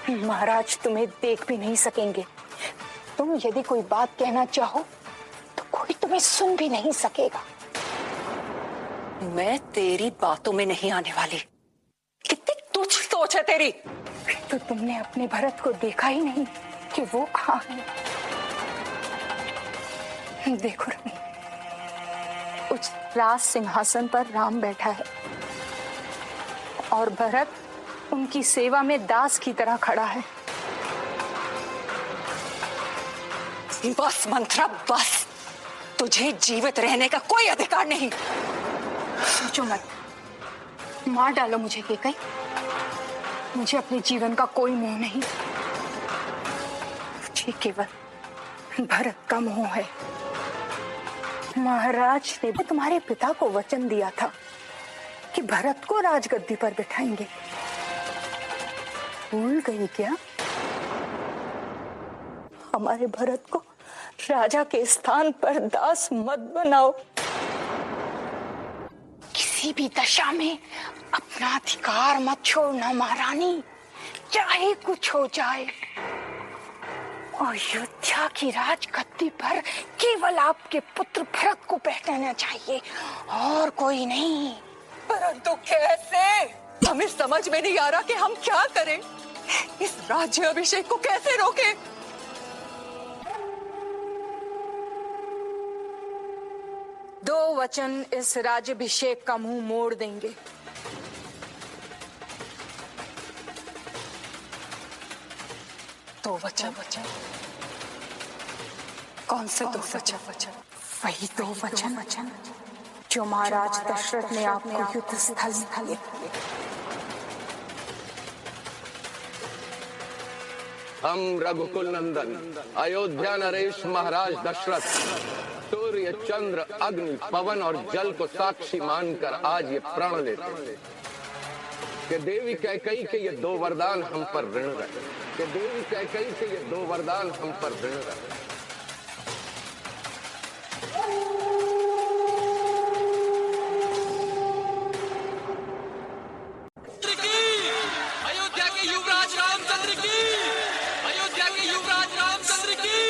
महाराज तुम्हें देख भी नहीं सकेंगे। तुम यदि कोई बात कहना चाहो तो कोई तुम्हें सुन भी नहीं सकेगा। मैं तेरी बातों में नहीं आने वाली। कितनी तुच्छ सोच है तेरी। तो तुमने अपने भरत को देखा ही नहीं कि वो कहाँ है? देखो रानी, उस राज सिंहासन पर राम बैठा है और भरत उनकी सेवा में दास की तरह खड़ा है। बस मंत्रा बस, तुझे जीवित रहने का कोई अधिकार नहीं। सोचो मत, मार डालो मुझे केकई। मुझे अपने जीवन का कोई मोह नहीं, मुझे केवल भरत का मोह है। महाराज ने भी तुम्हारे पिता को वचन दिया था कि भरत को राजगद्दी पर बिठाएंगे। भूल गई क्या? हमारे भरत को राजा के स्थान पर दास मत बनाओ। किसी भी दशा में अपना अधिकार मत छोड़ना महारानी, चाहे कुछ हो जाए। अयोध्या की राजगद्दी पर केवल आपके पुत्र भरत को बैठना चाहिए और कोई नहीं। परंतु कैसे? हमें समझ में नहीं आ रहा कि हम क्या करें। इस राज्य अभिषेक को कैसे रोकें? दो वचन इस राज्याभिषेक का मुंह मोड़ देंगे। दो वचन? कौन से दो वचन? वही दो वचन जो महाराज दशरथ ने आपको युद्ध स्थल में दिए। हम रघुकुल नंदन अयोध्या नरेश महाराज दशरथ सूर्य चंद्र अग्नि पवन और जल को साक्षी मानकर आज ये प्रण लेते हैं कि देवी कैकेयी के ये दो वरदान हम पर ऋण रहे, कि देवी कैकेयी के ये दो वरदान हम पर ऋण रहे। अयोध्या के युवराज रामचंद्र की, अयोध्या के युवराज रामचंद्र की।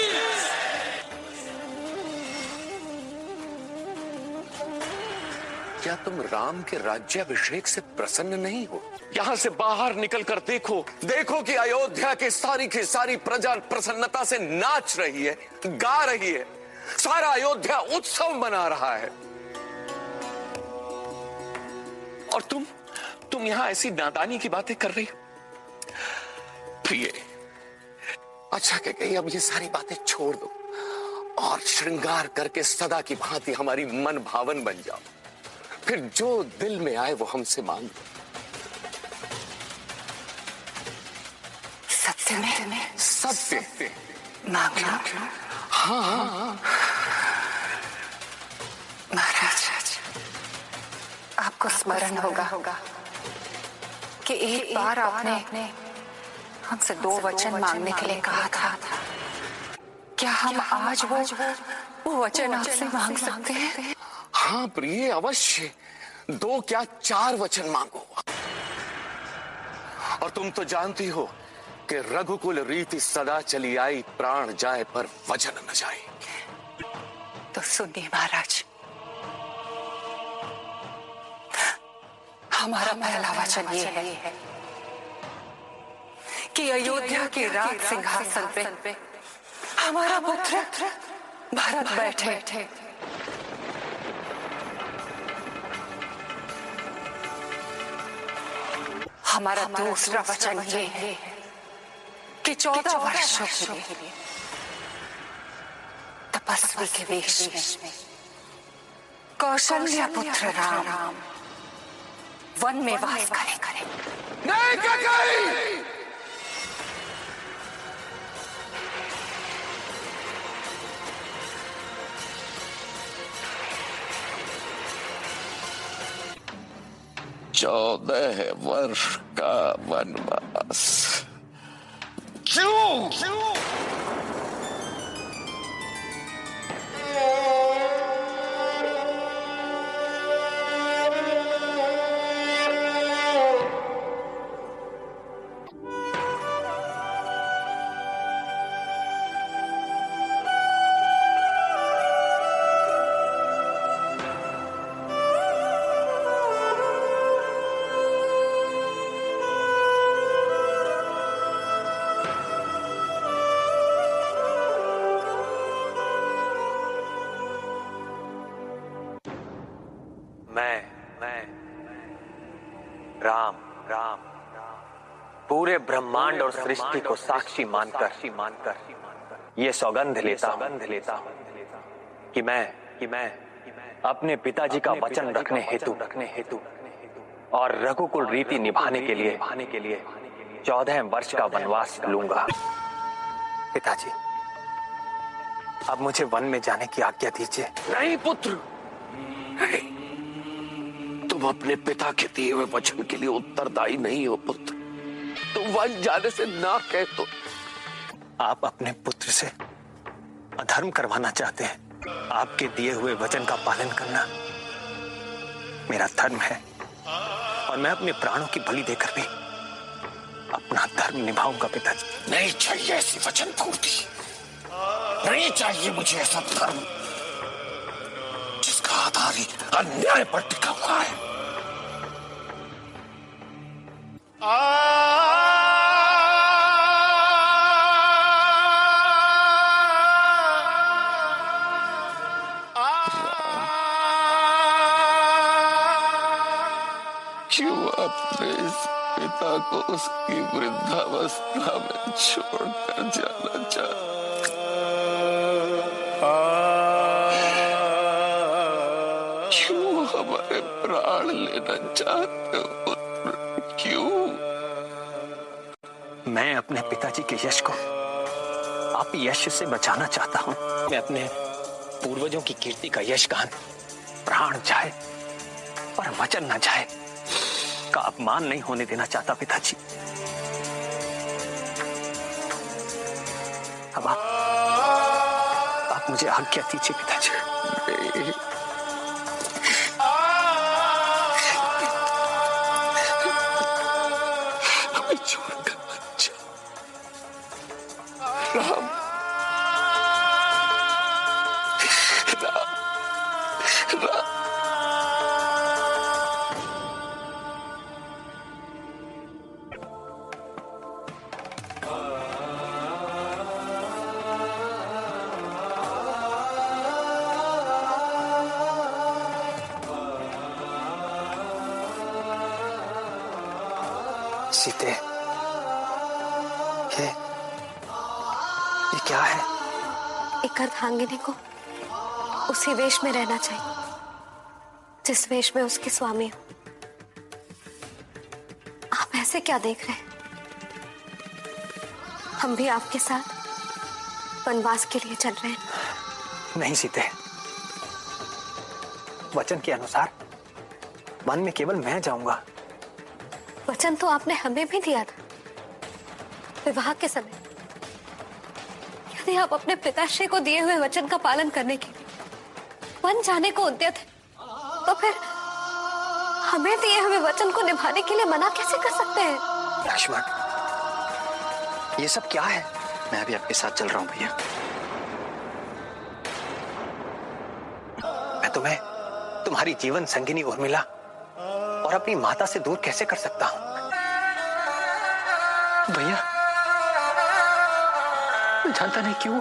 क्या तुम राम के राज्याभिषेक से प्रसन्न नहीं हो? यहाँ से बाहर निकलकर देखो, देखो कि अयोध्या की सारी प्रजा प्रसन्नता से नाच रही है, गा रही है। सारा अयोध्या उत्सव मना रहा है। और तुम यहाँ ऐसी नादानी की बातें कर रही हो। प्रिय, अच्छा कैकेयी, अब ये सारी बातें छोड़ दो और श्रृंगार करके सदा की भांति हमारी मन भावन बन जाओ। फिर जो दिल में आए वो हमसे मांग। सत्य में सत्य मांगना। हाँ। महाराज, आपको स्मरण होगा कि एक बार आपने हमसे दो वचन मांगने के लिए कहा था। क्या हम आज वो वचन आपसे मांग सकते हैं? हाँ प्रिय, अवश्य। दो क्या 4 वचन मांगो। और तुम तो जानती हो कि रघुकुल रीति सदा चली आई, प्राण जाए पर वचन न जाए। तो सुनिए महाराज, हमारा पहला वचन ये है कि अयोध्या के राज सिंहासन पे हमारा पुत्र भरत बैठे। हमारा दूसरा वचन ये है कि 14 वर्षों के लिए तपस्वी के वेश में कौशल्या पुत्र राम वन में वास करे। नहीं कैकेयी! चौदह वर्ष का वनवास। क्यों? पूरे ब्रह्मांड और सृष्टि को साक्षी मानकर ये सौगंध लेता हूं कि मैं अपने पिताजी का वचन रखने हेतु और रघुकुल रीति निभाने के लिए 14 वर्ष का वनवास लूंगा। पिताजी, अब मुझे वन में जाने की आज्ञा दीजिए। नहीं पुत्र, नहीं। तुम अपने पिता के दिए हुए वचन के लिए उत्तरदायी नहीं हो पुत्र। तुम वन जाने से ना कह तो। आप अपने पुत्र से अधर्म करवाना चाहते हैं। आपके दिए हुए वचन का पालन करना मेरा धर्म है और मैं अपने प्राणों की बलि देकर भी अपना धर्म निभाऊंगा पिताजी। नहीं चाहिए ऐसी वचन पूर्ति, नहीं चाहिए मुझे ऐसा धर्म जिसका आधार ही अन्याय पर टिका हुआ है। क्यों अपने इस पिता को उसकी वृद्धावस्था में छोड़कर जाना चाहते? क्यों हमारे प्राण लेना चाहते हो? क्यों? मैं अपने पिताजी के यश को आप यश से बचाना चाहता हूं। मैं अपने पूर्वजों की कीर्ति का यश गान प्राण जाए पर वचन न जाए का अपमान नहीं होने देना चाहता पिताजी। अब आप मुझे आज्ञा दीजिए पिताजी। हमें छोड़कर मत जाओ राम। सीते, ये क्या है? एक अर्धांगिनी को उसी वेश में रहना चाहिए जिस वेश में उसके स्वामी हो। आप ऐसे क्या देख रहे हैं? हम भी आपके साथ वनवास के लिए चल रहे हैं। नहीं सीते, वचन के अनुसार वन में केवल मैं जाऊंगा। वचन तो आपने हमें भी दिया था विवाह के समय। यदि आप अपने पिताश्री को दिए हुए वचन का पालन करने के लिए वन जाने को उद्यत है, तो फिर हमें दिए हुए वचन को निभाने के लिए मना कैसे कर सकते हैं? लक्ष्मण, ये सब क्या है? मैं भी आपके साथ चल रहा हूं भैया। मैं तुम्हें तुम्हारी जीवन संगिनी उर्मिला और अपनी माता से दूर कैसे कर सकता हूं? भैया, मैं जानता नहीं क्यों,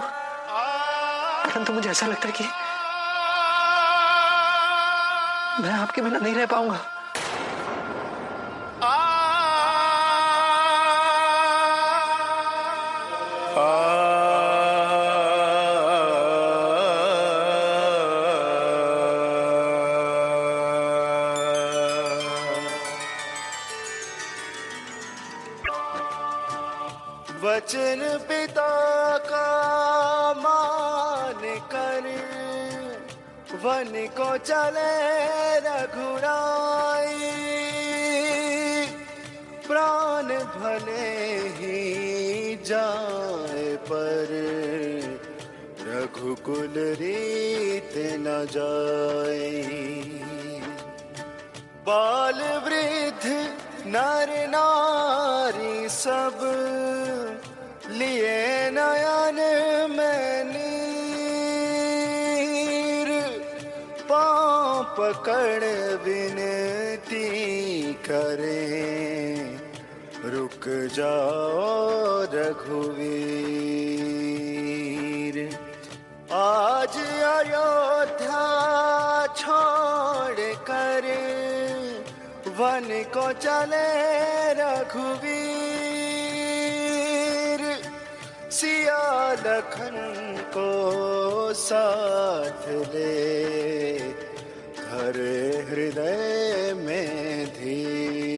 परंतु मुझे ऐसा लगता है कि मैं आपके बिना नहीं रह पाऊंगा। वचन पिता का मान कर वन को चले रघुराई। प्राण भले ही जाए पर रघुकुल रीत न जाए। बाल वृद्ध नर नारी सब लिए नयन में नीर। पांव पकड़ विनती करे रुक जाओ रघुवीर। आज अयोध्या छोड़ कर वन को चले रघुवीर। लखन को साथ ले, घर हृदय में